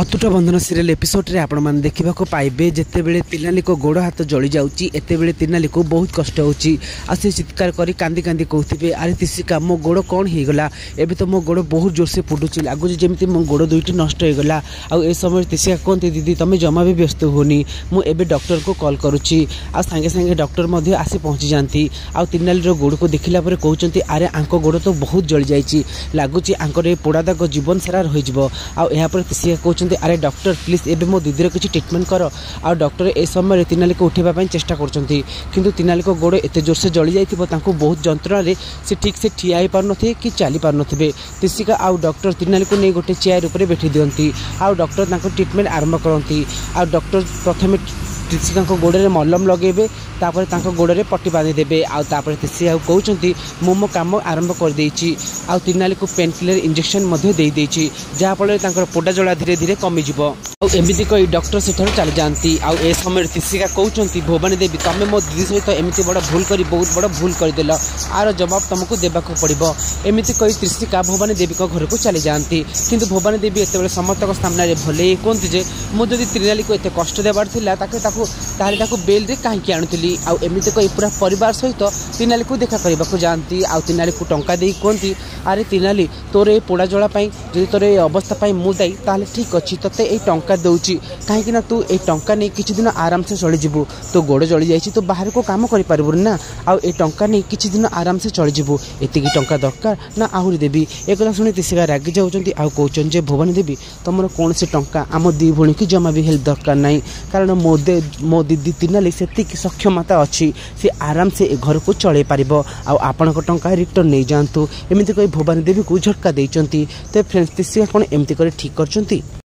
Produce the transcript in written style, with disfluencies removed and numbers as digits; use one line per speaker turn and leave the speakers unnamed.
अतुट बंधन serial episode रे आपण मैंने देखा पाइबे जितेबले तिनाली को गोड़ हाथ जली जाऊँगी एतेबले तिनाली को बहुत कष्ट होची आ से चित्कार करी कांदी कांदी कहते अरे तिसिका मो गोड़ कौन हो गला एबे तो मो गोड़ बहुत जोर से फुटुची लगुच जमी मो गोड़ दुईटी नष्ट हो गला आउ समय तिसिका कहते दीदी तुम जमा भी व्यस्त होनी मुझे डॉक्टर को कॉल करुच्ची आ सांगे सांगे डॉक्टर आसी पहुँची जाती आ तिनाली गोड़ को देखला कहते अरे आंक गोड़ तो बहुत जली जाइए लगुच आंकर पोड़ा दाग जीवन सारा रही आपर तिसिका कहते अरे डॉक्टर प्लीज एबे मो दीदी किसी ट्रिटमेंट कर आ डॉक्टर ए समय तिनाली को उठेबा चेष्टा करछंती किंतु तिनाली को गोड़ एते जोर से जली जाइथिबो तांको बहुत जंत्रणा रे से ठीक से ठिया ही पार नथे कि चली पार नथिबे तिसिका आ डॉक्टर तिनाली को नहीं गोटे चेयर ऊपर बैठी दियंती आ डॉक्टर तांको ट्रीटमेंट आरंभ करंती आ डॉक्टर प्रथमे तिसिका गोड़े मलम लगेबे तापर तांको गोड़े पट्टी बांधी देबे आ तापर तिसिका कहउचंती मो काम आरंभ कर देइची आ तिनाली को पेन किलर इंजेक्शन मध्ये दे देइची जहा फल तांकर पोड़ा जला धीरे धीरे कमी जिवो एमती कही डॉक्टर से चली जाती आ समय तिसिका कहउचंती भवानी देवी तमे मो दीदी सहित एमती बड़ भूल करी बहुत बड़ भूल करदेल आर जवाब तुमको देबाक पड़िबो एमती कही तिसिका भवानी देवी घर को चली जाती किंतु भवानी देवी एत समस्त सामने भले कहते जे मुझे तिनाली को एत कष्ट देवार थिला ताकि बेल रे कहीं आणुली आमती कही पूरा परिवार सहित तिनाली को देखा करने जाती आ तिनाली को टंका दे कहती अरे तिनाली तोर ये पोड़ा जलापाई जो तोर ये अवस्था मु दायी ताले ठीक अच्छी तोते ये टंका दूची कहीं तू ये टंका नहीं किसी दिन आराम से चलीजु तो गोड़ जली जाइए तो बाहर को काम करें ना आ टंका नहीं किसी दिन आराम से चलीजु एति टंका दरकार ना आहरी देवी एक शुणी तिसिका रागी जाऊँच आ कहते भवानी देवी तुम कौन से टंका आम दी भूणी की जमा भी हेल्प दरकार ना कारण मो दीदी तिनाली से सक्षमता अच्छी सी आराम से घर को चल पार आपण टंका रिटर्न नहीं जातु एमती कही भवानी देवी को झटका देती तो फ्रेंड्स तिसिका कौन एमती कर ठीक कर